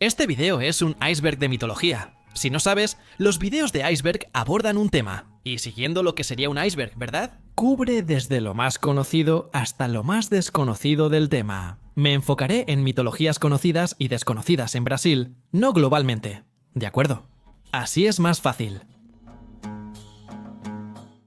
Este video es un iceberg de mitología. Si no sabes, los videos de iceberg abordan un tema, y siguiendo lo que sería un iceberg, ¿verdad? Cubre desde lo más conocido hasta lo más desconocido del tema. Me enfocaré en mitologías conocidas y desconocidas en Brasil, no globalmente. ¿De acuerdo? Así es más fácil.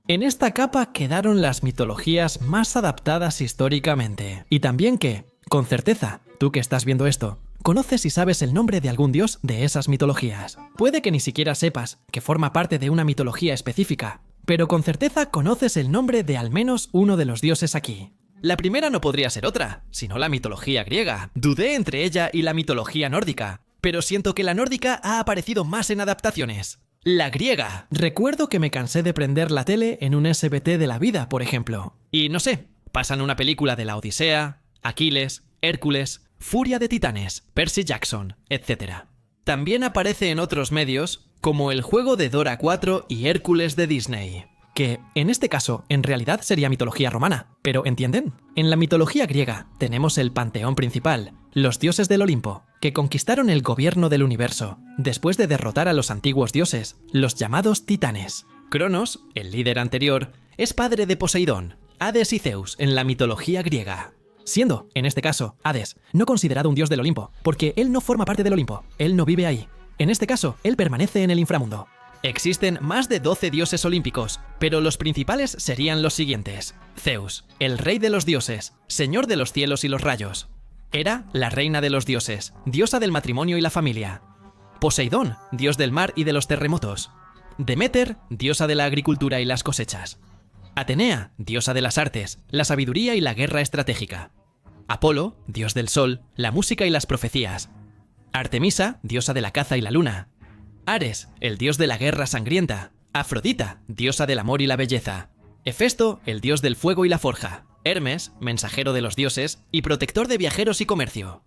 En esta capa quedaron las mitologías más adaptadas históricamente. Y también que, con certeza, tú que estás viendo esto, conoces y sabes el nombre de algún dios de esas mitologías. Puede que ni siquiera sepas que forma parte de una mitología específica, pero con certeza conoces el nombre de al menos uno de los dioses aquí. La primera no podría ser otra, sino la mitología griega. Dudé entre ella y la mitología nórdica, pero siento que la nórdica ha aparecido más en adaptaciones. La griega. Recuerdo que me cansé de prender la tele en un SBT de la vida, por ejemplo. Y no sé, pasan una película de la Odisea, Aquiles, Hércules, Furia de Titanes, Percy Jackson, etc. También aparece en otros medios, como el juego de Dora 4 y Hércules de Disney. Que, en este caso, en realidad sería mitología romana, pero ¿entienden? En la mitología griega tenemos el panteón principal, los dioses del Olimpo, que conquistaron el gobierno del universo, después de derrotar a los antiguos dioses, los llamados titanes. Cronos, el líder anterior, es padre de Poseidón, Hades y Zeus en la mitología griega. Siendo, en este caso, Hades, no considerado un dios del Olimpo, porque él no forma parte del Olimpo, él no vive ahí. En este caso, él permanece en el inframundo. Existen más de 12 dioses olímpicos, pero los principales serían los siguientes. Zeus, el rey de los dioses, señor de los cielos y los rayos. Hera, la reina de los dioses, diosa del matrimonio y la familia. Poseidón, dios del mar y de los terremotos. Deméter, diosa de la agricultura y las cosechas. Atenea, diosa de las artes, la sabiduría y la guerra estratégica. Apolo, dios del sol, la música y las profecías. Artemisa, diosa de la caza y la luna. Ares, el dios de la guerra sangrienta. Afrodita, diosa del amor y la belleza. Hefesto, el dios del fuego y la forja. Hermes, mensajero de los dioses y protector de viajeros y comercio.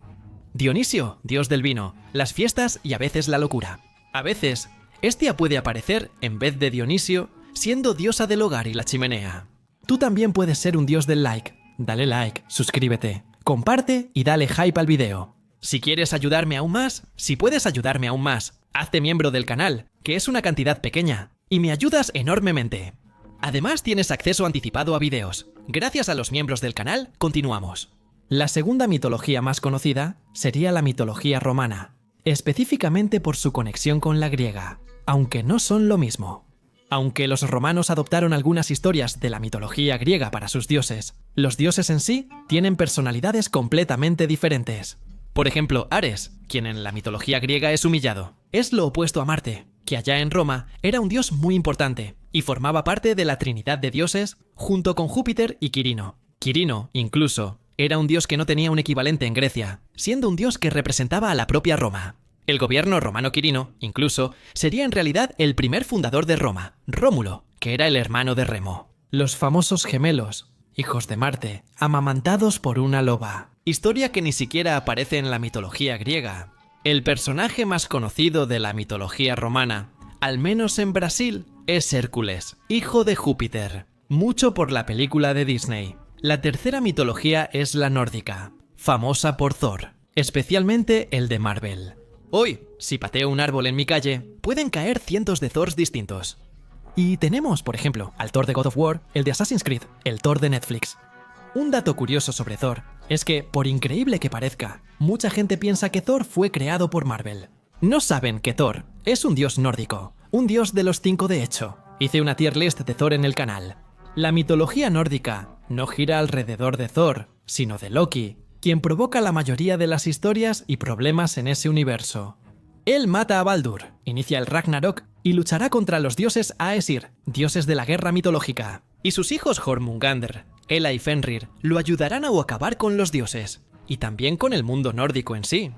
Dionisio, dios del vino, las fiestas y a veces la locura. A veces, Hestia puede aparecer, en vez de Dionisio, siendo diosa del hogar y la chimenea. Tú también puedes ser un dios del like. Dale like, suscríbete, comparte y dale hype al video. Si quieres ayudarme aún más, si puedes ayudarme aún más, hazte miembro del canal, que es una cantidad pequeña, y me ayudas enormemente. Además tienes acceso anticipado a videos. Gracias a los miembros del canal, continuamos. La segunda mitología más conocida sería la mitología romana, específicamente por su conexión con la griega, aunque no son lo mismo. Aunque los romanos adoptaron algunas historias de la mitología griega para sus dioses, los dioses en sí tienen personalidades completamente diferentes. Por ejemplo, Ares, quien en la mitología griega es humillado, es lo opuesto a Marte, que allá en Roma era un dios muy importante y formaba parte de la Trinidad de dioses junto con Júpiter y Quirino. Quirino, incluso, era un dios que no tenía un equivalente en Grecia, siendo un dios que representaba a la propia Roma. El gobierno romano Quirino, incluso, sería en realidad el primer fundador de Roma, Rómulo, que era el hermano de Remo. Los famosos gemelos, hijos de Marte, amamantados por una loba. Historia que ni siquiera aparece en la mitología griega. El personaje más conocido de la mitología romana, al menos en Brasil, es Hércules, hijo de Júpiter. Mucho por la película de Disney. La tercera mitología es la nórdica, famosa por Thor, especialmente el de Marvel. Hoy, si pateo un árbol en mi calle, pueden caer cientos de Thors distintos. Y tenemos, por ejemplo, al Thor de God of War, el de Assassin's Creed, el Thor de Netflix. Un dato curioso sobre Thor es que, por increíble que parezca, mucha gente piensa que Thor fue creado por Marvel. No saben que Thor es un dios nórdico, un dios de los 5 de hecho. Hice una tier list de Thor en el canal. La mitología nórdica no gira alrededor de Thor, sino de Loki, quien provoca la mayoría de las historias y problemas en ese universo. Él mata a Baldur, inicia el Ragnarok y luchará contra los dioses Aesir, dioses de la guerra mitológica. Y sus hijos Jormungandr, Hela y Fenrir lo ayudarán a acabar con los dioses, y también con el mundo nórdico en sí.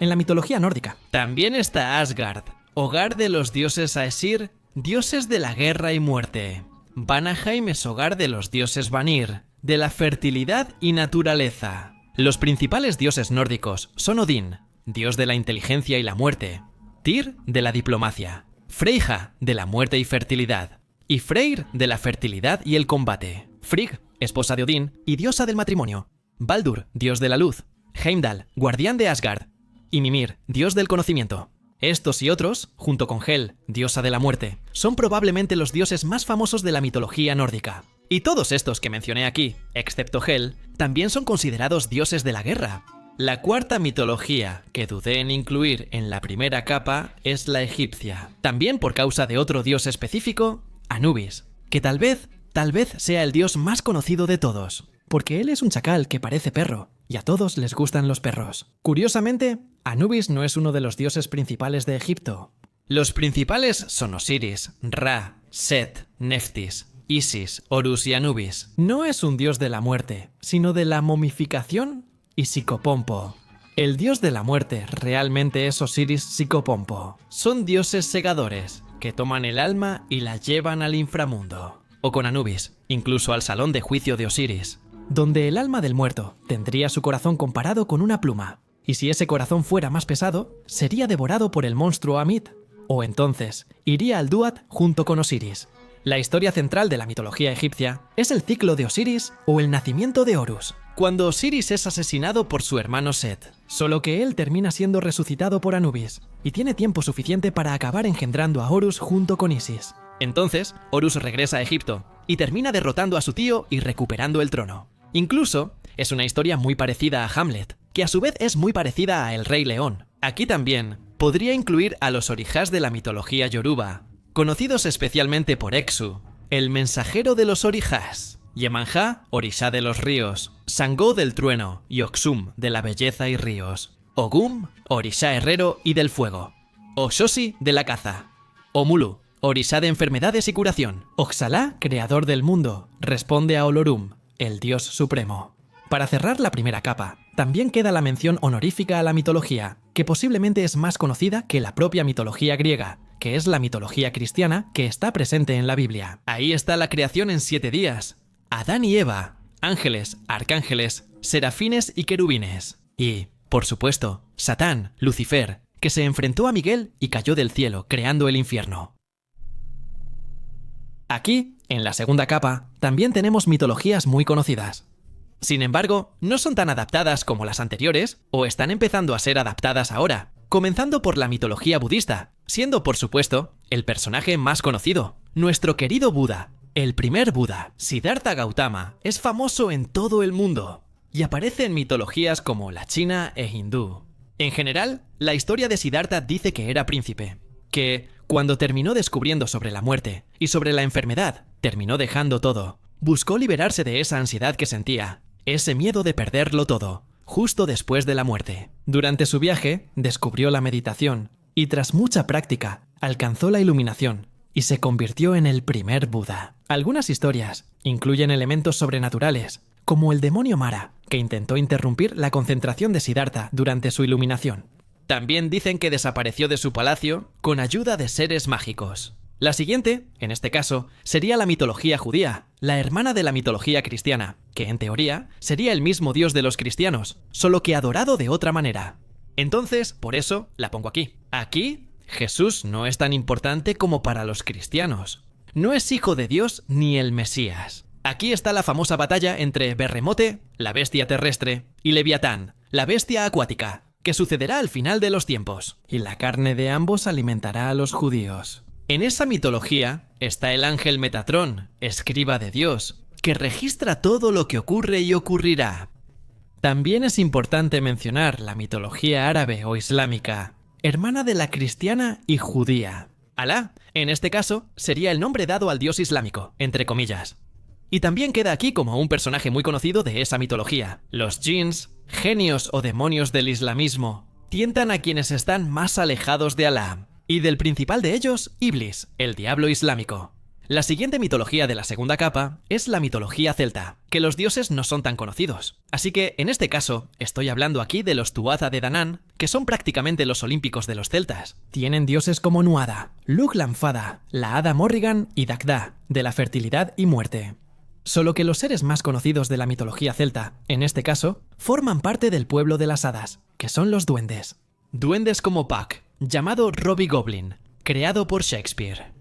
En la mitología nórdica también está Asgard, hogar de los dioses Aesir, dioses de la guerra y muerte. Vanaheim es hogar de los dioses Vanir, de la fertilidad y naturaleza. Los principales dioses nórdicos son Odín, dios de la inteligencia y la muerte, Tyr, de la diplomacia, Freyja, de la muerte y fertilidad, y Freyr, de la fertilidad y el combate, Frigg, esposa de Odín y diosa del matrimonio, Baldur, dios de la luz, Heimdall, guardián de Asgard, y Mimir, dios del conocimiento. Estos y otros, junto con Hel, diosa de la muerte, son probablemente los dioses más famosos de la mitología nórdica. Y todos estos que mencioné aquí, excepto Hel, también son considerados dioses de la guerra. La cuarta mitología que dudé en incluir en la primera capa es la egipcia, también por causa de otro dios específico, Anubis, que tal vez sea el dios más conocido de todos, porque él es un chacal que parece perro, y a todos les gustan los perros. Curiosamente, Anubis no es uno de los dioses principales de Egipto. Los principales son Osiris, Ra, Set, Neftis, Isis, Horus y Anubis. No es un dios de la muerte, sino de la momificación y Psicopompo. El dios de la muerte realmente es Osiris Psicopompo. Son dioses segadores, que toman el alma y la llevan al inframundo. O con Anubis, incluso al salón de juicio de Osiris, donde el alma del muerto tendría su corazón comparado con una pluma, y si ese corazón fuera más pesado, sería devorado por el monstruo Amit, o entonces iría al Duat junto con Osiris. La historia central de la mitología egipcia es el ciclo de Osiris o el nacimiento de Horus, cuando Osiris es asesinado por su hermano Set, solo que él termina siendo resucitado por Anubis, y tiene tiempo suficiente para acabar engendrando a Horus junto con Isis. Entonces, Horus regresa a Egipto, y termina derrotando a su tío y recuperando el trono. Incluso, es una historia muy parecida a Hamlet, que a su vez es muy parecida a El Rey León. Aquí también podría incluir a los orijas de la mitología yoruba, conocidos especialmente por Exu, el mensajero de los orijas, Yemanjá, orisha de los ríos, Sangó del trueno y Oxum de la belleza y ríos, Ogum, orisha herrero y del fuego, Oshosi de la caza, Omulu, orisha de enfermedades y curación, Oxalá, creador del mundo, responde a Olorum, el dios supremo. Para cerrar la primera capa, también queda la mención honorífica a la mitología, que posiblemente es más conocida que la propia mitología griega, que es la mitología cristiana que está presente en la Biblia. Ahí está la creación en 7 días. Adán y Eva, ángeles, arcángeles, serafines y querubines. Y, por supuesto, Satán, Lucifer, que se enfrentó a Miguel y cayó del cielo, creando el infierno. Aquí, en la segunda capa, también tenemos mitologías muy conocidas. Sin embargo, no son tan adaptadas como las anteriores, o están empezando a ser adaptadas ahora, comenzando por la mitología budista, siendo por supuesto el personaje más conocido, nuestro querido Buda. El primer Buda, Siddhartha Gautama, es famoso en todo el mundo, y aparece en mitologías como la china e hindú. En general, la historia de Siddhartha dice que era príncipe, que, cuando terminó descubriendo sobre la muerte y sobre la enfermedad, terminó dejando todo, buscó liberarse de esa ansiedad que sentía, ese miedo de perderlo todo, justo después de la muerte. Durante su viaje, descubrió la meditación, y tras mucha práctica, alcanzó la iluminación, y se convirtió en el primer Buda. Algunas historias incluyen elementos sobrenaturales, como el demonio Mara, que intentó interrumpir la concentración de Siddhartha durante su iluminación. También dicen que desapareció de su palacio con ayuda de seres mágicos. La siguiente, en este caso, sería la mitología judía, la hermana de la mitología cristiana, que en teoría sería el mismo dios de los cristianos, solo que adorado de otra manera. Entonces, por eso, la pongo aquí. Aquí, Jesús no es tan importante como para los cristianos. No es hijo de Dios ni el Mesías. Aquí está la famosa batalla entre Berremote, la bestia terrestre, y Leviatán, la bestia acuática, que sucederá al final de los tiempos, y la carne de ambos alimentará a los judíos. En esa mitología está el ángel Metatrón, escriba de Dios, que registra todo lo que ocurre y ocurrirá. También es importante mencionar la mitología árabe o islámica, hermana de la cristiana y judía. Alá, en este caso, sería el nombre dado al dios islámico, entre comillas. Y también queda aquí como un personaje muy conocido de esa mitología. Los jinns, genios o demonios del islamismo, tientan a quienes están más alejados de Alá. Y del principal de ellos, Iblis, el diablo islámico. La siguiente mitología de la segunda capa es la mitología celta, que los dioses no son tan conocidos. Así que, en este caso, estoy hablando aquí de los Tuatha de Danann, que son prácticamente los olímpicos de los celtas. Tienen dioses como Nuada, Luglanfada, la hada Morrigan y Dagda, de la fertilidad y muerte. Solo que los seres más conocidos de la mitología celta, en este caso, forman parte del pueblo de las hadas, que son los duendes. Duendes como Puck, llamado Robbie Goblin, creado por Shakespeare.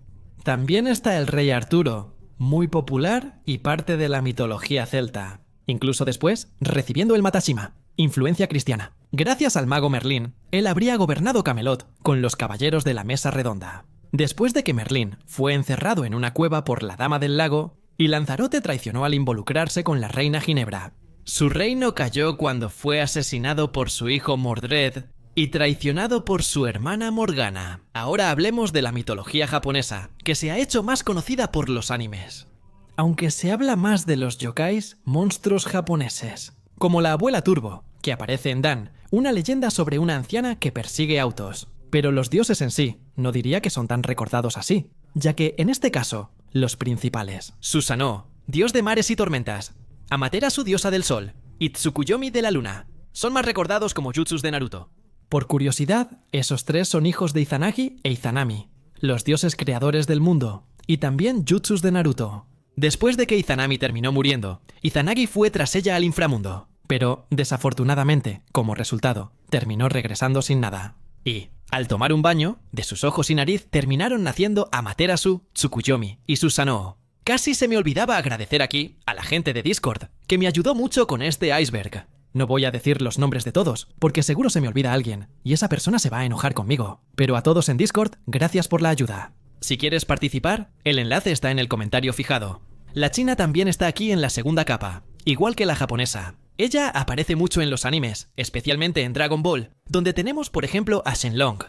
También está el rey Arturo, muy popular y parte de la mitología celta, incluso después recibiendo el Matashima, influencia cristiana. Gracias al mago Merlín, él habría gobernado Camelot con los caballeros de la Mesa Redonda. Después de que Merlín fue encerrado en una cueva por la Dama del Lago, y Lanzarote traicionó al involucrarse con la reina Ginebra. Su reino cayó cuando fue asesinado por su hijo Mordred y traicionado por su hermana Morgana. Ahora hablemos de la mitología japonesa, que se ha hecho más conocida por los animes. Aunque se habla más de los yokais, monstruos japoneses, como la abuela Turbo, que aparece en Dan, una leyenda sobre una anciana que persigue autos. Pero los dioses en sí, no diría que son tan recordados así, ya que en este caso, los principales: Susanoo, dios de mares y tormentas; Amaterasu, diosa del sol; y Tsukuyomi de la luna. Son más recordados como jutsus de Naruto. Por curiosidad, esos tres son hijos de Izanagi e Izanami, los dioses creadores del mundo, y también jutsus de Naruto. Después de que Izanami terminó muriendo, Izanagi fue tras ella al inframundo, pero desafortunadamente, como resultado, terminó regresando sin nada. Y, al tomar un baño, de sus ojos y nariz terminaron naciendo Amaterasu, Tsukuyomi y Susanoo. Casi se me olvidaba agradecer aquí a la gente de Discord, que me ayudó mucho con este iceberg. No voy a decir los nombres de todos, porque seguro se me olvida alguien, y esa persona se va a enojar conmigo. Pero a todos en Discord, gracias por la ayuda. Si quieres participar, el enlace está en el comentario fijado. La china también está aquí en la segunda capa, igual que la japonesa. Ella aparece mucho en los animes, especialmente en Dragon Ball, donde tenemos por ejemplo a Shenlong.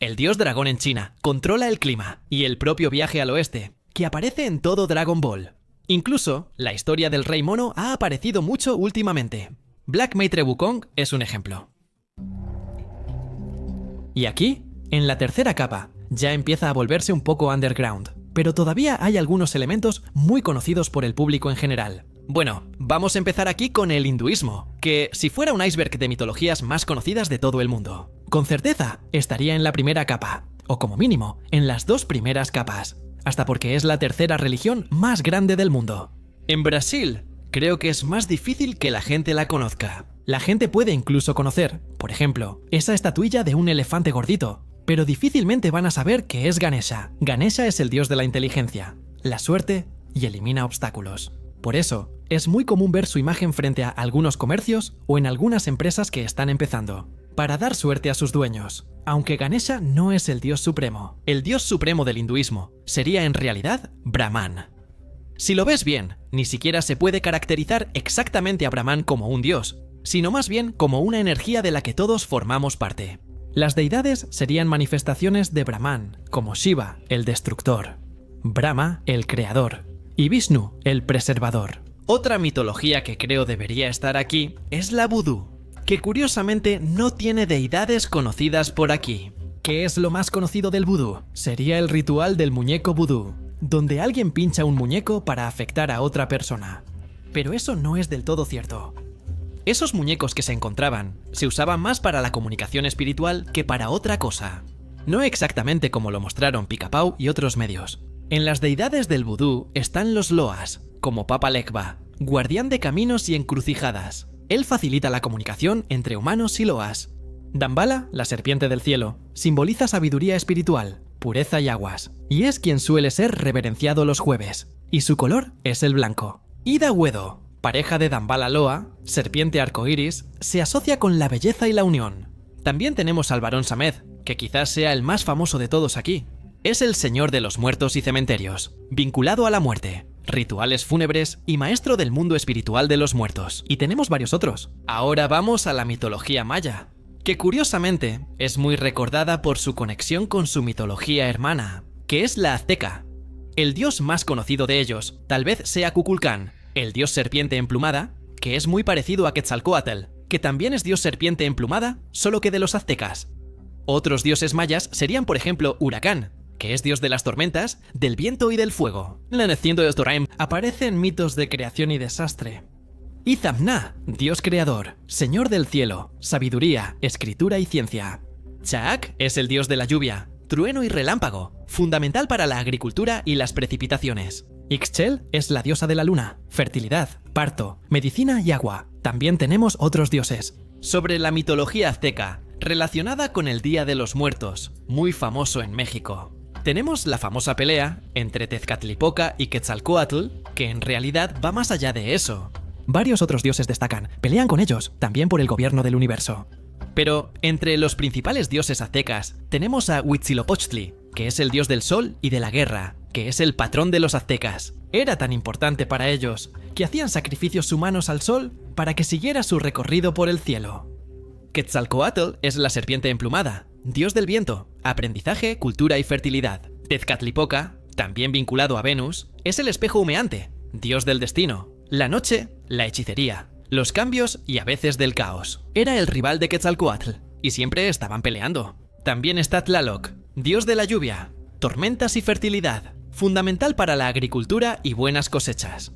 El dios dragón en China controla el clima y el propio viaje al oeste, que aparece en todo Dragon Ball. Incluso, la historia del Rey Mono ha aparecido mucho últimamente. Black Maitre Wukong es un ejemplo. Y aquí, en la tercera capa, ya empieza a volverse un poco underground, pero todavía hay algunos elementos muy conocidos por el público en general. Bueno, vamos a empezar aquí con el hinduismo, que si fuera un iceberg de mitologías más conocidas de todo el mundo, con certeza estaría en la primera capa, o como mínimo, en las dos primeras capas, hasta porque es la tercera religión más grande del mundo. En Brasil, creo que es más difícil que la gente la conozca. La gente puede incluso conocer, por ejemplo, esa estatuilla de un elefante gordito, pero difícilmente van a saber que es Ganesha. Ganesha es el dios de la inteligencia, la suerte y elimina obstáculos. Por eso, es muy común ver su imagen frente a algunos comercios o en algunas empresas que están empezando, para dar suerte a sus dueños. Aunque Ganesha no es el dios supremo. El dios supremo del hinduismo sería en realidad Brahman. Si lo ves bien, ni siquiera se puede caracterizar exactamente a Brahman como un dios, sino más bien como una energía de la que todos formamos parte. Las deidades serían manifestaciones de Brahman, como Shiva, el destructor, Brahma, el creador, y Vishnu, el preservador. Otra mitología que creo debería estar aquí es la vudú, que curiosamente no tiene deidades conocidas por aquí. ¿Qué es lo más conocido del vudú? Sería el ritual del muñeco vudú, donde alguien pincha un muñeco para afectar a otra persona. Pero eso no es del todo cierto. Esos muñecos que se encontraban se usaban más para la comunicación espiritual que para otra cosa. No exactamente como lo mostraron Picapau y otros medios. En las deidades del vudú están los loas, como Papa Legba, guardián de caminos y encrucijadas. Él facilita la comunicación entre humanos y loas. Dambala, la serpiente del cielo, simboliza sabiduría espiritual, pureza y aguas, y es quien suele ser reverenciado los jueves, y su color es el blanco. Ida Wedo, pareja de Dambala Loa, serpiente arcoíris, se asocia con la belleza y la unión. También tenemos al Barón Samed, que quizás sea el más famoso de todos aquí. Es el señor de los muertos y cementerios, vinculado a la muerte, rituales fúnebres y maestro del mundo espiritual de los muertos. Y tenemos varios otros. Ahora vamos a la mitología maya, que curiosamente es muy recordada por su conexión con su mitología hermana, que es la azteca. El dios más conocido de ellos tal vez sea Kukulcán, el dios serpiente emplumada, que es muy parecido a Quetzalcóatl, que también es dios serpiente emplumada, solo que de los aztecas. Otros dioses mayas serían por ejemplo Huracán, que es dios de las tormentas, del viento y del fuego. La nación de Ostoraim aparece en mitos de creación y desastre. Izamna, dios creador, señor del cielo, sabiduría, escritura y ciencia. Chaak es el dios de la lluvia, trueno y relámpago, fundamental para la agricultura y las precipitaciones. Ixchel es la diosa de la luna, fertilidad, parto, medicina y agua. También tenemos otros dioses. Sobre la mitología azteca, relacionada con el Día de los Muertos, muy famoso en México. Tenemos la famosa pelea entre Tezcatlipoca y Quetzalcóatl, que en realidad va más allá de eso. Varios otros dioses destacan, pelean con ellos, también por el gobierno del universo. Pero entre los principales dioses aztecas tenemos a Huitzilopochtli, que es el dios del sol y de la guerra, que es el patrón de los aztecas. Era tan importante para ellos que hacían sacrificios humanos al sol para que siguiera su recorrido por el cielo. Quetzalcóatl es la serpiente emplumada, dios del viento, aprendizaje, cultura y fertilidad. Tezcatlipoca, también vinculado a Venus, es el espejo humeante, dios del destino, la noche, la hechicería, los cambios y a veces del caos. Era el rival de Quetzalcóatl y siempre estaban peleando. También está Tlaloc, dios de la lluvia, tormentas y fertilidad, fundamental para la agricultura y buenas cosechas.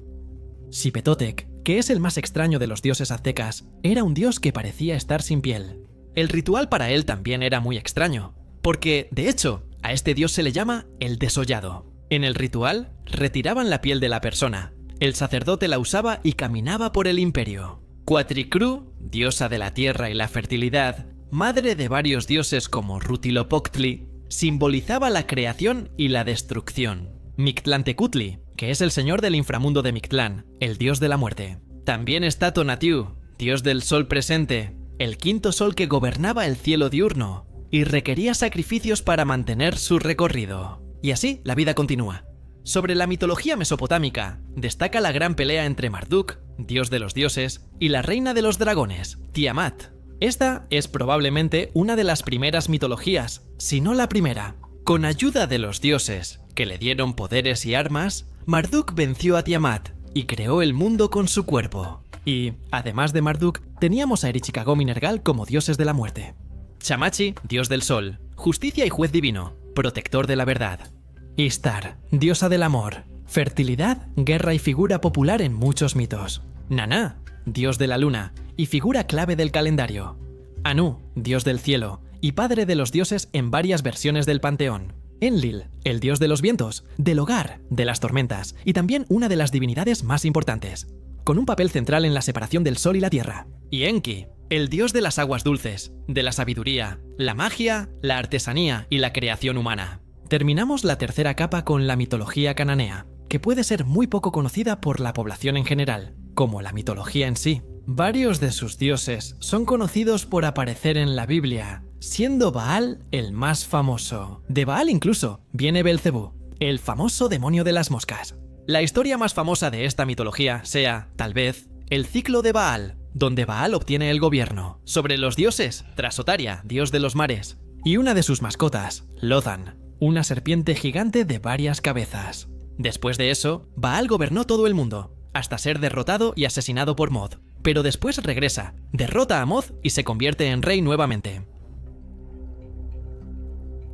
Xipetotec, que es el más extraño de los dioses aztecas, era un dios que parecía estar sin piel. El ritual para él también era muy extraño, porque, de hecho, a este dios se le llama el desollado. En el ritual, retiraban la piel de la persona, el sacerdote la usaba y caminaba por el imperio. Cuatricru, diosa de la tierra y la fertilidad, madre de varios dioses como Huitzilopochtli, simbolizaba la creación y la destrucción. Mictlantecutli, que es el señor del inframundo de Mictlán, el dios de la muerte. También está Tonatiuh, dios del sol presente, el quinto sol que gobernaba el cielo diurno y requería sacrificios para mantener su recorrido. Y así la vida continúa. Sobre la mitología mesopotámica, destaca la gran pelea entre Marduk, dios de los dioses, y la reina de los dragones, Tiamat. Esta es probablemente una de las primeras mitologías, si no la primera. Con ayuda de los dioses, que le dieron poderes y armas, Marduk venció a Tiamat y creó el mundo con su cuerpo. Y, además de Marduk, teníamos a Erichikagom y Nergal como dioses de la muerte. Shamashi, dios del sol, justicia y juez divino, protector de la verdad. Ishtar, diosa del amor, fertilidad, guerra y figura popular en muchos mitos. Naná, dios de la luna y figura clave del calendario. Anu, dios del cielo y padre de los dioses en varias versiones del panteón. Enlil, el dios de los vientos, del hogar, de las tormentas y también una de las divinidades más importantes, con un papel central en la separación del sol y la tierra. Y Enki, el dios de las aguas dulces, de la sabiduría, la magia, la artesanía y la creación humana. Terminamos la tercera capa con la mitología cananea, que puede ser muy poco conocida por la población en general, como la mitología en sí. Varios de sus dioses son conocidos por aparecer en la Biblia, siendo Baal el más famoso. De Baal incluso viene Belcebú, el famoso demonio de las moscas. La historia más famosa de esta mitología sea, tal vez, el ciclo de Baal, donde Baal obtiene el gobierno sobre los dioses, tras Otaria, dios de los mares, y una de sus mascotas, Lodan, una serpiente gigante de varias cabezas. Después de eso, Baal gobernó todo el mundo, hasta ser derrotado y asesinado por Mod, pero después regresa, derrota a Mod y se convierte en rey nuevamente.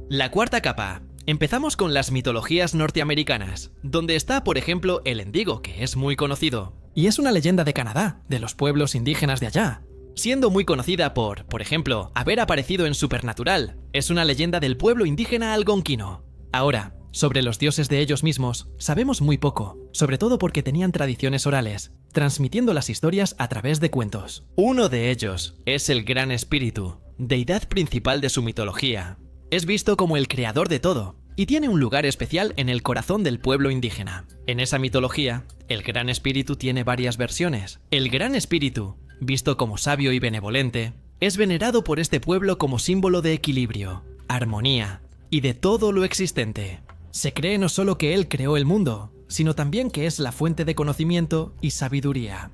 La cuarta capa. Empezamos con las mitologías norteamericanas, donde está, por ejemplo, el Endigo, que es muy conocido. Y es una leyenda de Canadá, de los pueblos indígenas de allá, siendo muy conocida por ejemplo, haber aparecido en Supernatural. Es una leyenda del pueblo indígena algonquino. Ahora, sobre los dioses de ellos mismos, sabemos muy poco, sobre todo porque tenían tradiciones orales, transmitiendo las historias a través de cuentos. Uno de ellos es el Gran Espíritu, deidad principal de su mitología. Es visto como el creador de todo, y tiene un lugar especial en el corazón del pueblo indígena. En esa mitología, el Gran Espíritu tiene varias versiones. El Gran Espíritu, visto como sabio y benevolente, es venerado por este pueblo como símbolo de equilibrio, armonía y de todo lo existente. Se cree no solo que él creó el mundo, sino también que es la fuente de conocimiento y sabiduría.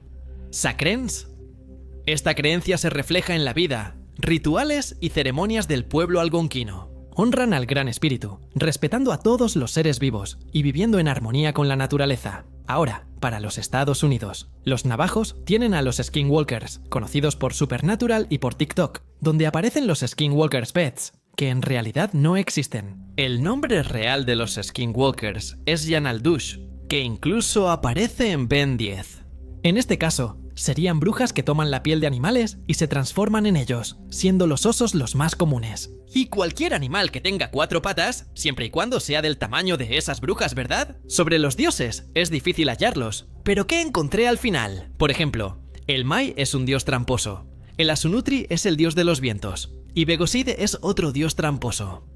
Sacrens. Esta creencia se refleja en la vida, rituales y ceremonias del pueblo algonquino. Honran al Gran Espíritu, respetando a todos los seres vivos y viviendo en armonía con la naturaleza. Ahora, para los Estados Unidos, los navajos tienen a los Skinwalkers, conocidos por Supernatural y por TikTok, donde aparecen los Skinwalkers Pets, que en realidad no existen. El nombre real de los Skinwalkers es Yanaldush, que incluso aparece en Ben 10. En este caso, serían brujas que toman la piel de animales y se transforman en ellos, siendo los osos los más comunes. Y cualquier animal que tenga 4 patas, siempre y cuando sea del tamaño de esas brujas, ¿verdad? Sobre los dioses, es difícil hallarlos, pero ¿qué encontré al final? Por ejemplo, el Mai es un dios tramposo, el Asunutri es el dios de los vientos, y Begoside es otro dios tramposo.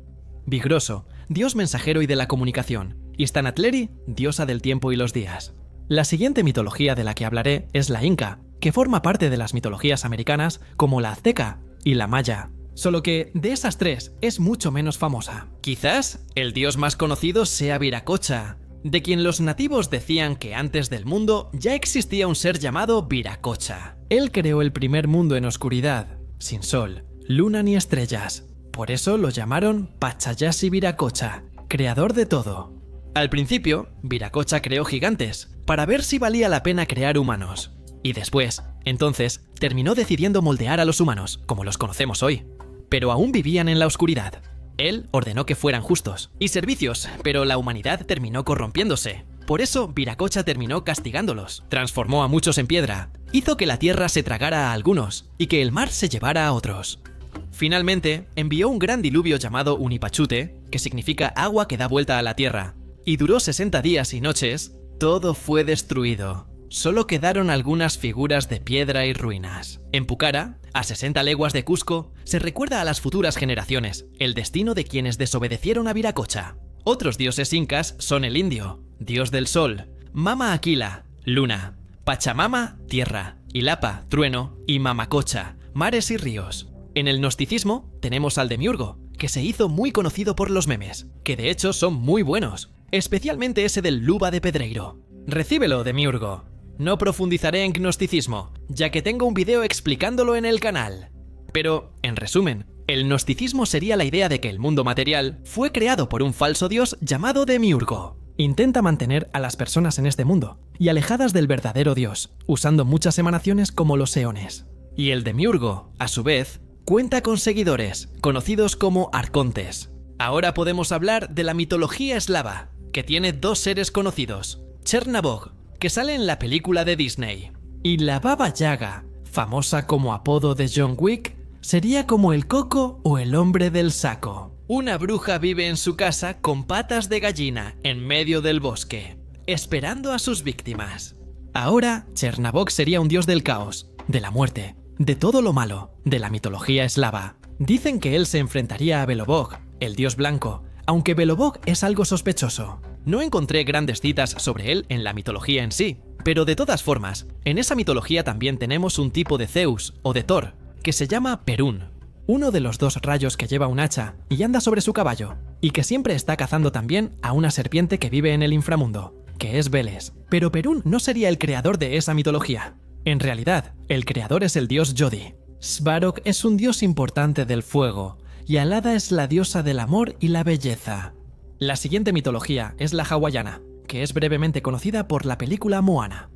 Vigroso, dios mensajero y de la comunicación, y Stanatleri, diosa del tiempo y los días. La siguiente mitología de la que hablaré es la Inca, que forma parte de las mitologías americanas como la azteca, y la maya. Solo que de esas tres es mucho menos famosa. Quizás el dios más conocido sea Viracocha, de quien los nativos decían que antes del mundo ya existía un ser llamado Viracocha. Él creó el primer mundo en oscuridad, sin sol, luna ni estrellas. Por eso lo llamaron Pachayasi Viracocha, creador de todo. Al principio, Viracocha creó gigantes, para ver si valía la pena crear humanos. Y después, entonces, terminó decidiendo moldear a los humanos, como los conocemos hoy. Pero aún vivían en la oscuridad. Él ordenó que fueran justos y servicios, pero la humanidad terminó corrompiéndose. Por eso, Viracocha terminó castigándolos. Transformó a muchos en piedra, hizo que la tierra se tragara a algunos y que el mar se llevara a otros. Finalmente, envió un gran diluvio llamado Unipachute, que significa agua que da vuelta a la tierra, y duró 60 días y noches. Todo fue destruido. Solo quedaron algunas figuras de piedra y ruinas. En Pucara, a 60 leguas de Cusco, se recuerda a las futuras generaciones el destino de quienes desobedecieron a Viracocha. Otros dioses incas son el indio, dios del sol, Mama Aquila, luna, Pachamama, tierra, Ilapa, trueno, y Mamacocha, mares y ríos. En el gnosticismo tenemos al Demiurgo, que se hizo muy conocido por los memes, que de hecho son muy buenos, especialmente ese del Luba de Pedreiro. Recíbelo, Demiurgo. No profundizaré en gnosticismo, ya que tengo un video explicándolo en el canal. Pero, en resumen, el gnosticismo sería la idea de que el mundo material fue creado por un falso dios llamado Demiurgo. Intenta mantener a las personas en este mundo y alejadas del verdadero dios, usando muchas emanaciones como los eones. Y el Demiurgo, a su vez, cuenta con seguidores, conocidos como arcontes. Ahora podemos hablar de la mitología eslava, que tiene dos seres conocidos, Chernabog, que sale en la película de Disney, y la Baba Yaga, famosa como apodo de John Wick, sería como el Coco o el hombre del saco. Una bruja vive en su casa con patas de gallina en medio del bosque, esperando a sus víctimas. Ahora, Chernabog sería un dios del caos, de la muerte, de todo lo malo, de la mitología eslava. Dicen que él se enfrentaría a Belobog, el dios blanco, aunque Belobog es algo sospechoso. No encontré grandes citas sobre él en la mitología en sí, pero de todas formas, en esa mitología también tenemos un tipo de Zeus o de Thor, que se llama Perún, uno de los dos rayos que lleva un hacha y anda sobre su caballo, y que siempre está cazando también a una serpiente que vive en el inframundo, que es Veles. Pero Perún no sería el creador de esa mitología. En realidad, el creador es el dios Jodi. Svarog es un dios importante del fuego, y Alada es la diosa del amor y la belleza. La siguiente mitología es la hawaiana, que es brevemente conocida por la película Moana.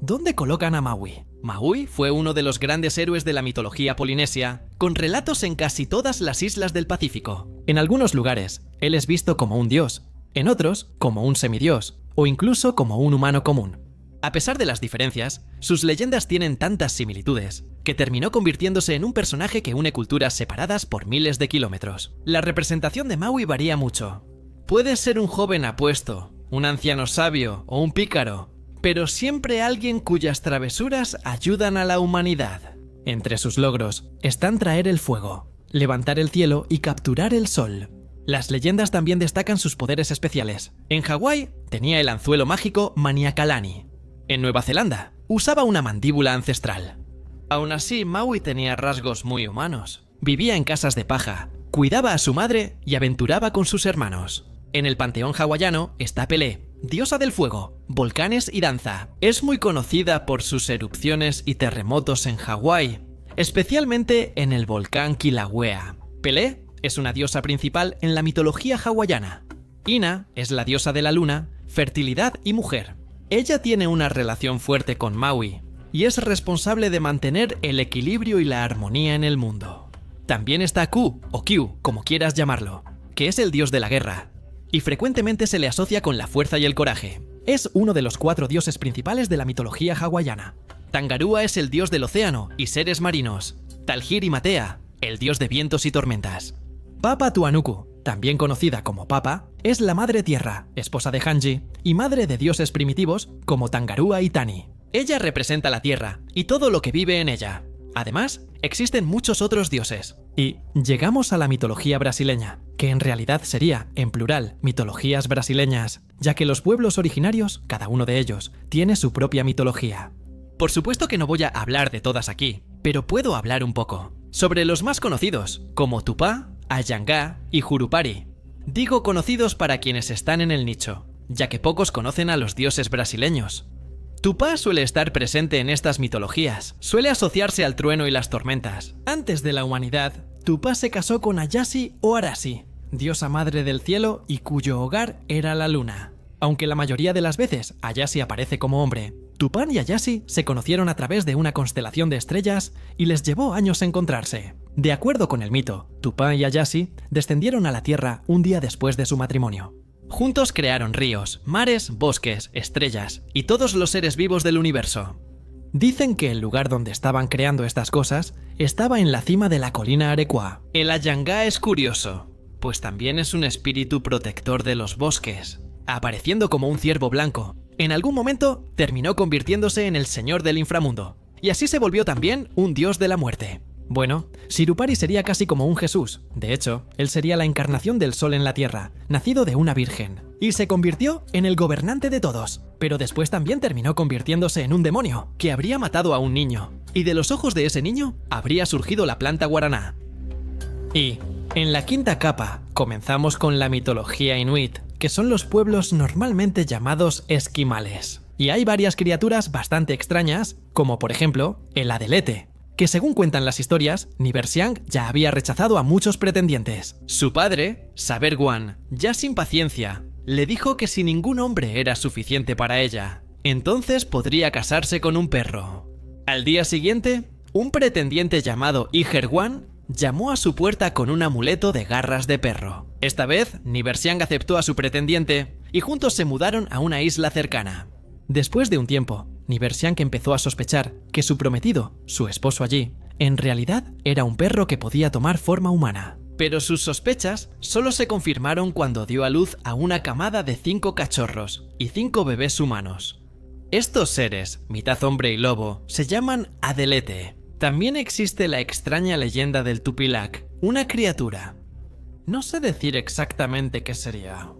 ¿Dónde colocan a Maui? Maui fue uno de los grandes héroes de la mitología polinesia, con relatos en casi todas las islas del Pacífico. En algunos lugares, él es visto como un dios, en otros como un semidios, o incluso como un humano común. A pesar de las diferencias, sus leyendas tienen tantas similitudes, que terminó convirtiéndose en un personaje que une culturas separadas por miles de kilómetros. La representación de Maui varía mucho. Puede ser un joven apuesto, un anciano sabio o un pícaro, pero siempre alguien cuyas travesuras ayudan a la humanidad. Entre sus logros están traer el fuego, levantar el cielo y capturar el sol. Las leyendas también destacan sus poderes especiales. En Hawái tenía el anzuelo mágico Maniakalani. En Nueva Zelanda usaba una mandíbula ancestral. Aún así, Maui tenía rasgos muy humanos. Vivía en casas de paja, cuidaba a su madre y aventuraba con sus hermanos. En el panteón hawaiano está Pelé, diosa del fuego, volcanes y danza. Es muy conocida por sus erupciones y terremotos en Hawái, especialmente en el volcán Kilauea. Pelé es una diosa principal en la mitología hawaiana. Ina es la diosa de la luna, fertilidad y mujer. Ella tiene una relación fuerte con Maui y es responsable de mantener el equilibrio y la armonía en el mundo. También está Ku, o Q, como quieras llamarlo, que es el dios de la guerra, y frecuentemente se le asocia con la fuerza y el coraje. Es uno de los 4 dioses principales de la mitología hawaiana. Tangarua es el dios del océano y seres marinos. Talhiri Matea, el dios de vientos y tormentas. Papa Tuanuku, también conocida como Papa, es la madre tierra, esposa de Hanji, y madre de dioses primitivos como Tangarua y Tani. Ella representa la tierra y todo lo que vive en ella. Además, existen muchos otros dioses. Y llegamos a la mitología brasileña, que en realidad sería, en plural, mitologías brasileñas, ya que los pueblos originarios, cada uno de ellos, tiene su propia mitología. Por supuesto que no voy a hablar de todas aquí, pero puedo hablar un poco. sobre los más conocidos, como Tupá, Ayangá y Jurupari. Digo conocidos para quienes están en el nicho, ya que pocos conocen a los dioses brasileños. Tupá suele estar presente en estas mitologías, suele asociarse al trueno y las tormentas. Antes de la humanidad, Tupá se casó con Ayasi o Arasi, diosa madre del cielo y cuyo hogar era la luna. Aunque la mayoría de las veces Ayasi aparece como hombre, Tupán y Ayasi se conocieron a través de una constelación de estrellas y les llevó años encontrarse. De acuerdo con el mito, Tupán y Ayasi descendieron a la Tierra un día después de su matrimonio. Juntos crearon ríos, mares, bosques, estrellas y todos los seres vivos del universo. Dicen que el lugar donde estaban creando estas cosas estaba en la cima de la colina Arequipa. El Ayangá es curioso, pues también es un espíritu protector de los bosques, apareciendo como un ciervo blanco. En algún momento terminó convirtiéndose en el señor del inframundo, y así se volvió también un dios de la muerte. Bueno, Sirupari sería casi como un Jesús. De hecho, él sería la encarnación del sol en la tierra, nacido de una virgen, y se convirtió en el gobernante de todos. Pero después también terminó convirtiéndose en un demonio, que habría matado a un niño, y de los ojos de ese niño habría surgido la planta guaraná. Y, en la quinta capa, comenzamos con la mitología inuit, que son los pueblos normalmente llamados esquimales. Y hay varias criaturas bastante extrañas, como por ejemplo, el Adelete, que según cuentan las historias, Niversiang ya había rechazado a muchos pretendientes. Su padre, Saberguan, ya sin paciencia, le dijo que si ningún hombre era suficiente para ella, entonces podría casarse con un perro. Al día siguiente, un pretendiente llamado Igerwan llamó a su puerta con un amuleto de garras de perro. Esta vez, Niversiang aceptó a su pretendiente y juntos se mudaron a una isla cercana. Después de un tiempo, Niversiang empezó a sospechar que su prometido, su esposo allí, en realidad era un perro que podía tomar forma humana. Pero sus sospechas solo se confirmaron cuando dio a luz a una camada de 5 cachorros y 5 bebés humanos. Estos seres, mitad hombre y lobo, se llaman Adelete. También existe la extraña leyenda del Tupilac, una criatura. No sé decir exactamente qué sería,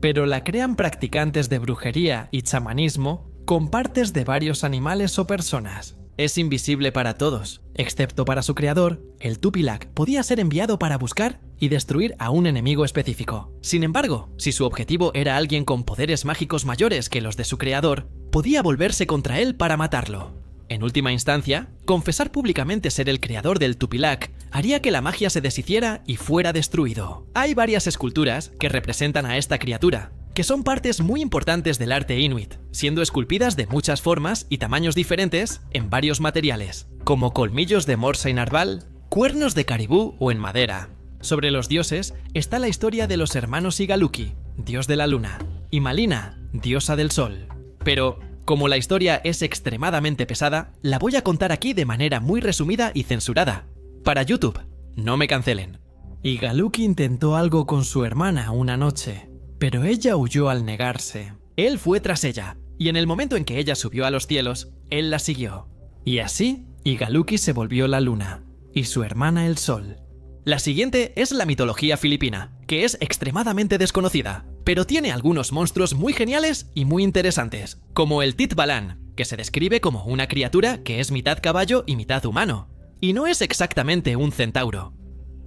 pero la crean practicantes de brujería y chamanismo con partes de varios animales o personas. Es invisible para todos, excepto para su creador. El Tupilac podía ser enviado para buscar y destruir a un enemigo específico. Sin embargo, si su objetivo era alguien con poderes mágicos mayores que los de su creador, podía volverse contra él para matarlo. En última instancia, confesar públicamente ser el creador del Tupilac haría que la magia se deshiciera y fuera destruido. Hay varias esculturas que representan a esta criatura, que son partes muy importantes del arte inuit, siendo esculpidas de muchas formas y tamaños diferentes en varios materiales, como colmillos de morsa y narval, cuernos de caribú o en madera. Sobre los dioses está la historia de los hermanos Igaluki, dios de la luna, y Malina, diosa del sol. Pero, como la historia es extremadamente pesada, la voy a contar aquí de manera muy resumida y censurada. Para YouTube, no me cancelen. Igaluki intentó algo con su hermana una noche, pero ella huyó al negarse. Él fue tras ella, y en el momento en que ella subió a los cielos, él la siguió. Y así, Igaluki se volvió la luna, y su hermana el sol. La siguiente es la mitología filipina, que es extremadamente desconocida, pero tiene algunos monstruos muy geniales y muy interesantes, como el Titbalan, que se describe como una criatura que es mitad caballo y mitad humano. Y no es exactamente un centauro,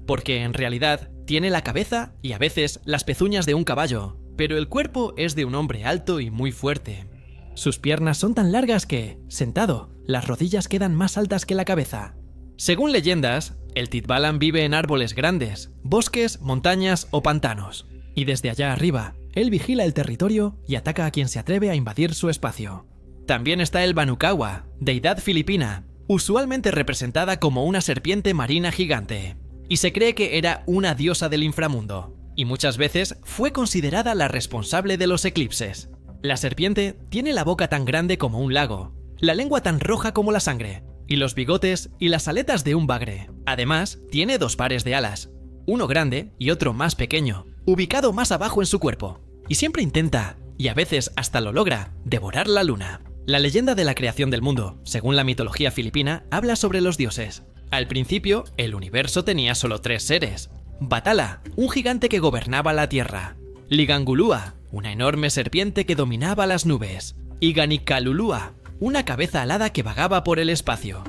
porque en realidad tiene la cabeza y a veces las pezuñas de un caballo, pero el cuerpo es de un hombre alto y muy fuerte. Sus piernas son tan largas que, sentado, las rodillas quedan más altas que la cabeza. Según leyendas, el Titbalan vive en árboles grandes, bosques, montañas o pantanos, y desde allá arriba, él vigila el territorio y ataca a quien se atreve a invadir su espacio. También está el Banukawa, deidad filipina, usualmente representada como una serpiente marina gigante, y se cree que era una diosa del inframundo, y muchas veces fue considerada la responsable de los eclipses. La serpiente tiene la boca tan grande como un lago, la lengua tan roja como la sangre, y los bigotes y las aletas de un bagre. Además, tiene 2 pares de alas, uno grande y otro más pequeño, ubicado más abajo en su cuerpo, y siempre intenta, y a veces hasta lo logra, devorar la luna. La leyenda de la creación del mundo, según la mitología filipina, habla sobre los dioses. Al principio, el universo tenía solo 3 seres. Batala, un gigante que gobernaba la tierra. Ligangulua, una enorme serpiente que dominaba las nubes. Y Ganikalulua, una cabeza alada que vagaba por el espacio.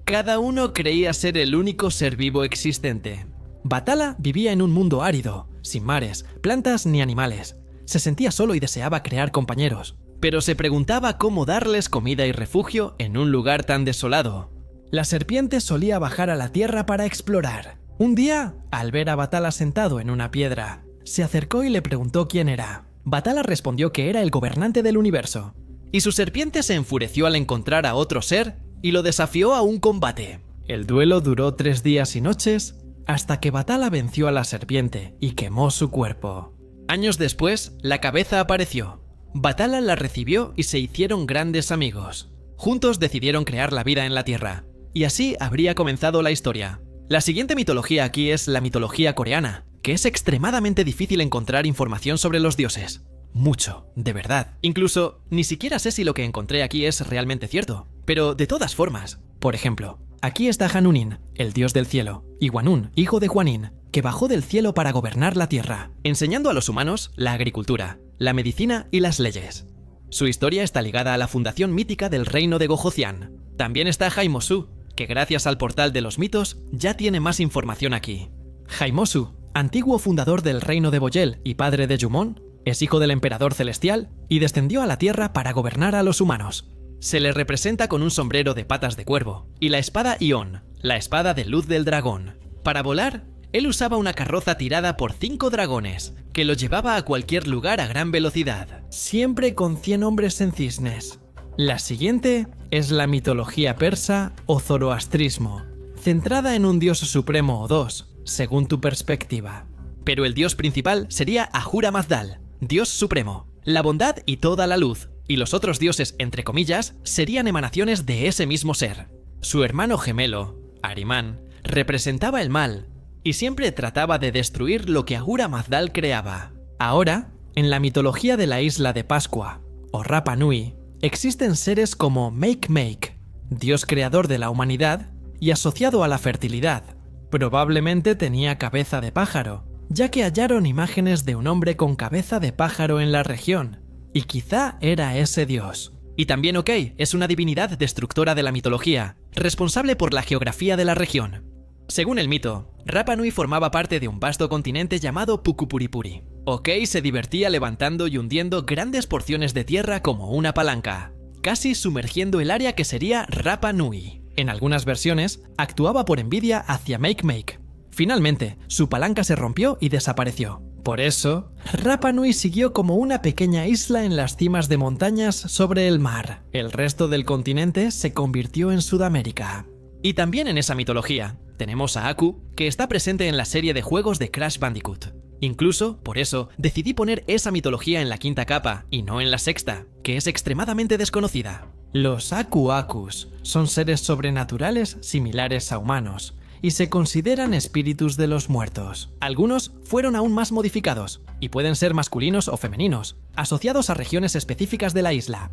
Cada uno creía ser el único ser vivo existente. Batala vivía en un mundo árido, sin mares, plantas ni animales. Se sentía solo y deseaba crear compañeros, pero se preguntaba cómo darles comida y refugio en un lugar tan desolado. La serpiente solía bajar a la tierra para explorar. Un día, al ver a Batala sentado en una piedra, se acercó y le preguntó quién era. Batala respondió que era el gobernante del universo. Y su serpiente se enfureció al encontrar a otro ser y lo desafió a un combate. El duelo duró 3 días y noches hasta que Batala venció a la serpiente y quemó su cuerpo. Años después, la cabeza apareció. Batala la recibió y se hicieron grandes amigos. Juntos decidieron crear la vida en la Tierra. Y así habría comenzado la historia. La siguiente mitología aquí es la mitología coreana, que es extremadamente difícil encontrar información sobre los dioses. Mucho, de verdad. Incluso, ni siquiera sé si lo que encontré aquí es realmente cierto. Pero de todas formas, por ejemplo, aquí está Hanunin, el dios del cielo, y Hwanun, hijo de Hwanin, que bajó del cielo para gobernar la tierra, enseñando a los humanos la agricultura, la medicina y las leyes. Su historia está ligada a la fundación mítica del reino de Gojoseon. También está Haimosu, que gracias al portal de los mitos ya tiene más información aquí. Haimosu, antiguo fundador del reino de Boyel y padre de Jumon, es hijo del emperador celestial y descendió a la tierra para gobernar a los humanos. Se le representa con un sombrero de patas de cuervo y la espada Ion, la espada de luz del dragón. Para volar, él usaba una carroza tirada por 5 dragones, que lo llevaba a cualquier lugar a gran velocidad, siempre con 100 hombres en cisnes. La siguiente es la mitología persa o zoroastrismo, centrada en un dios supremo o dos, según tu perspectiva. Pero el dios principal sería Ahura Mazdal, dios supremo, la bondad y toda la luz, y los otros dioses, entre comillas, serían emanaciones de ese mismo ser. Su hermano gemelo, Ahriman, representaba el mal, y siempre trataba de destruir lo que Ahura Mazdal creaba. Ahora, en la mitología de la isla de Pascua, o Rapa Nui, existen seres como Make, dios creador de la humanidad y asociado a la fertilidad. Probablemente tenía cabeza de pájaro, ya que hallaron imágenes de un hombre con cabeza de pájaro en la región, y quizá era ese dios. Y también Ok es una divinidad destructora de la mitología, responsable por la geografía de la región. Según el mito, Rapa Nui formaba parte de un vasto continente llamado Pukupuripuri. Ok se divertía levantando y hundiendo grandes porciones de tierra como una palanca, casi sumergiendo el área que sería Rapa Nui. En algunas versiones, actuaba por envidia hacia Make. Finalmente, su palanca se rompió y desapareció. Por eso, Rapa Nui siguió como una pequeña isla en las cimas de montañas sobre el mar. El resto del continente se convirtió en Sudamérica. Y también en esa mitología, tenemos a Aku, que está presente en la serie de juegos de Crash Bandicoot. Incluso, por eso, decidí poner esa mitología en la 5ª capa y no en la 6ª, que es extremadamente desconocida. Los Aku-Akus son seres sobrenaturales similares a humanos, y se consideran espíritus de los muertos. Algunos fueron aún más modificados, y pueden ser masculinos o femeninos, asociados a regiones específicas de la isla.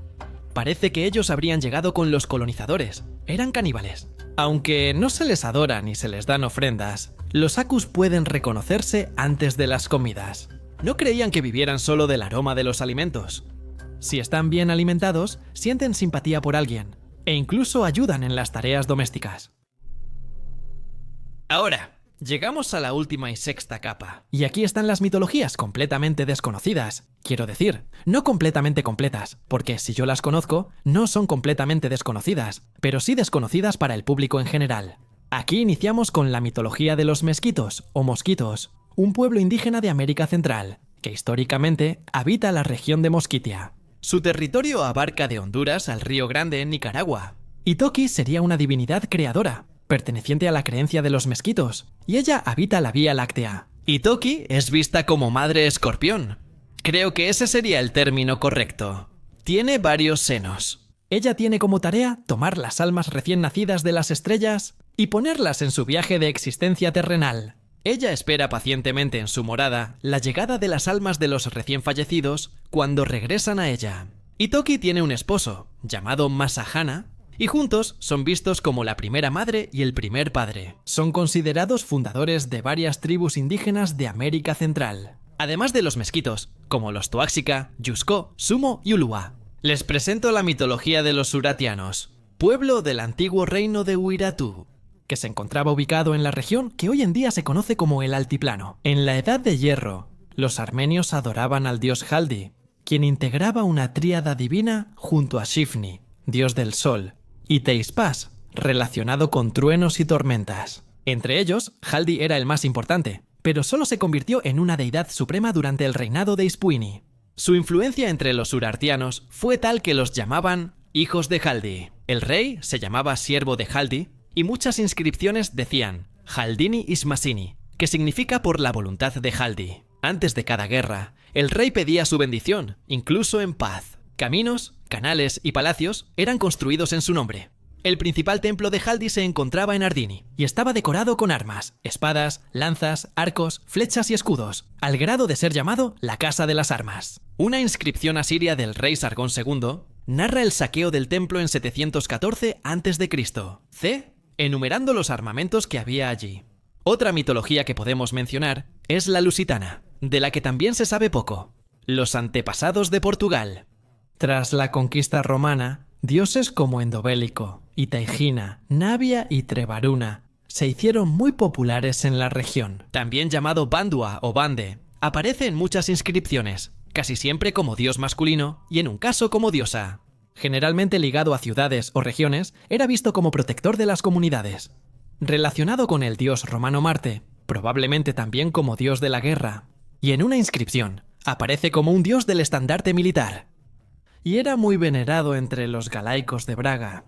Parece que ellos habrían llegado con los colonizadores. Eran caníbales. Aunque no se les adora ni se les dan ofrendas, los Akus pueden reconocerse antes de las comidas. No creían que vivieran solo del aroma de los alimentos. Si están bien alimentados, sienten simpatía por alguien, e incluso ayudan en las tareas domésticas. Ahora, llegamos a la última y 6ª capa. Y aquí están las mitologías completamente desconocidas. Quiero decir, no completamente completas, porque si yo las conozco, no son completamente desconocidas, pero sí desconocidas para el público en general. Aquí iniciamos con la mitología de los mesquitos, o mosquitos, un pueblo indígena de América Central, que históricamente habita la región de Mosquitia. Su territorio abarca de Honduras al Río Grande en Nicaragua. Y Toki sería una divinidad creadora, perteneciente a la creencia de los mesquitos, y ella habita la Vía Láctea. Y Toki es vista como madre escorpión. Creo que ese sería el término correcto. Tiene varios senos. Ella tiene como tarea tomar las almas recién nacidas de las estrellas y ponerlas en su viaje de existencia terrenal. Ella espera pacientemente en su morada la llegada de las almas de los recién fallecidos cuando regresan a ella. Y Toki tiene un esposo, llamado Masahana, y juntos son vistos como la primera madre y el primer padre. Son considerados fundadores de varias tribus indígenas de América Central, además de los mesquitos, como los Toaxica, Yusko, Sumo y Ulua. Les presento la mitología de los suratianos. pueblo del antiguo reino de Uiratu, que se encontraba ubicado en la región que hoy en día se conoce como el Altiplano. En la Edad de Hierro, los armenios adoraban al dios Haldi, quien integraba una tríada divina junto a Shifni, dios del sol, y Teispas, relacionado con truenos y tormentas. Entre ellos, Haldi era el más importante, pero solo se convirtió en una deidad suprema durante el reinado de Ispuini. Su influencia entre los urartianos fue tal que los llamaban hijos de Haldi. El rey se llamaba siervo de Haldi y muchas inscripciones decían Haldini Ismasini, que significa por la voluntad de Haldi. Antes de cada guerra, el rey pedía su bendición, incluso en paz. Caminos, canales y palacios eran construidos en su nombre. El principal templo de Haldi se encontraba en Ardini y estaba decorado con armas, espadas, lanzas, arcos, flechas y escudos, al grado de ser llamado la Casa de las Armas. Una inscripción asiria del rey Sargón II narra el saqueo del templo en 714 a.C., enumerando los armamentos que había allí. Otra mitología que podemos mencionar es la lusitana, de la que también se sabe poco. Los antepasados de Portugal. Tras la conquista romana, dioses como Endobélico, Itaigina, Nabia y Trebaruna se hicieron muy populares en la región. También llamado Bandua o Bande, aparece en muchas inscripciones, casi siempre como dios masculino y en un caso como diosa. Generalmente ligado a ciudades o regiones, era visto como protector de las comunidades. Relacionado con el dios romano Marte, probablemente también como dios de la guerra. Y en una inscripción, aparece como un dios del estandarte militar. Y era muy venerado entre los galaicos de Braga.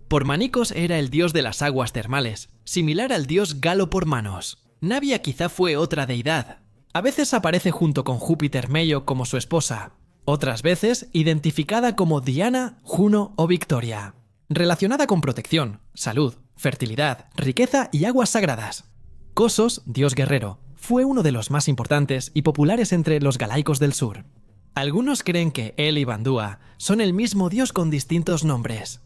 Por Manicos era el dios de las aguas termales, similar al dios Galo por Manos. Nabia quizá fue otra deidad. A veces aparece junto con Júpiter Meio como su esposa, otras veces identificada como Diana, Juno o Victoria. Relacionada con protección, salud, fertilidad, riqueza y aguas sagradas. Cosos, dios guerrero, fue uno de los más importantes y populares entre los galaicos del sur. Algunos creen que él y Bandúa son el mismo dios con distintos nombres.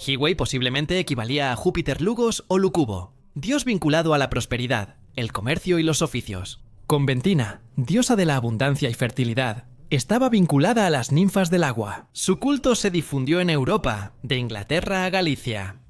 Higüey posiblemente equivalía a Júpiter Lugos o Lucubo, dios vinculado a la prosperidad, el comercio y los oficios. Conventina, diosa de la abundancia y fertilidad, estaba vinculada a las ninfas del agua. Su culto se difundió en Europa, de Inglaterra a Galicia.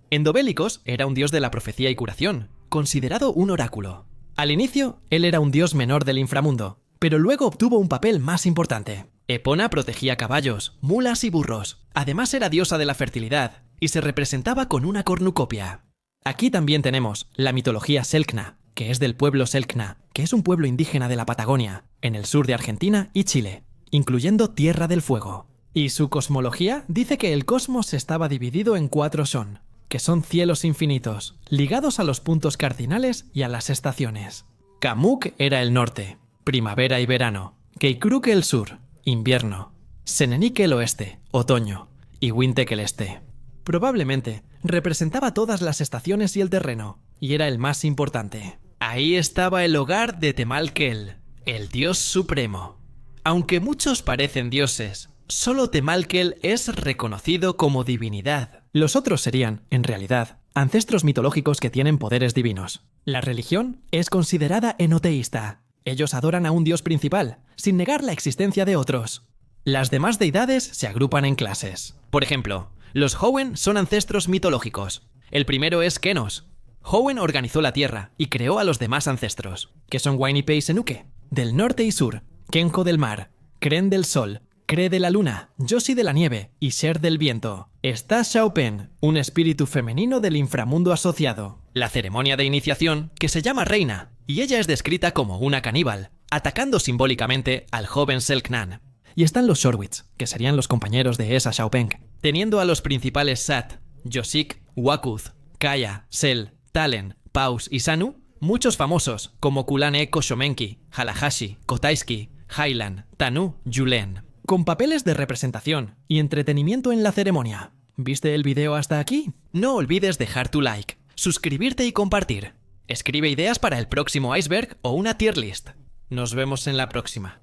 Endobélicos era un dios de la profecía y curación, considerado un oráculo. Al inicio, él era un dios menor del inframundo, pero luego obtuvo un papel más importante. Epona protegía caballos, mulas y burros. Además era diosa de la fertilidad y se representaba con una cornucopia. Aquí también tenemos la mitología Selkna, que es del pueblo Selkna, que es un pueblo indígena de la Patagonia, en el sur de Argentina y Chile, incluyendo Tierra del Fuego. Y su cosmología dice que el cosmos estaba dividido en 4 son, que son cielos infinitos, ligados a los puntos cardinales y a las estaciones. Kamuk era el norte, primavera y verano, Keikruk el sur, invierno, Senenik el oeste, otoño, y Wintek el este. Probablemente representaba todas las estaciones y el terreno, y era el más importante. Ahí estaba el hogar de Temalkel, el dios supremo. Aunque muchos parecen dioses, solo Temalkel es reconocido como divinidad. Los otros serían, en realidad, ancestros mitológicos que tienen poderes divinos. La religión es considerada enoteísta. Ellos adoran a un dios principal, sin negar la existencia de otros. Las demás deidades se agrupan en clases. Por ejemplo, los Hoenn son ancestros mitológicos. El primero es Kenos. Hoenn organizó la tierra y creó a los demás ancestros, que son Wainipe y Senuke, del norte y sur, Kenko del mar, Kren del sol, Kre de la luna, Yoshi de la nieve y Sher del viento. Está Xiaopen, un espíritu femenino del inframundo asociado. La ceremonia de iniciación, que se llama reina, y ella es descrita como una caníbal, atacando simbólicamente al joven Selknan. Y están los Shorwits, que serían los compañeros de esa Xiaopeng, teniendo a los principales Sat, Yoshik, Wakuz, Kaya, Sel, Talen, Paus y Sanu, muchos famosos como Kulane Koshomenki, Halahashi, Kotaiski, Hailan, Tanu, Yulen, con papeles de representación y entretenimiento en la ceremonia. ¿Viste el video hasta aquí? No olvides dejar tu like, suscribirte y compartir. Escribe ideas para el próximo iceberg o una tier list. Nos vemos en la próxima.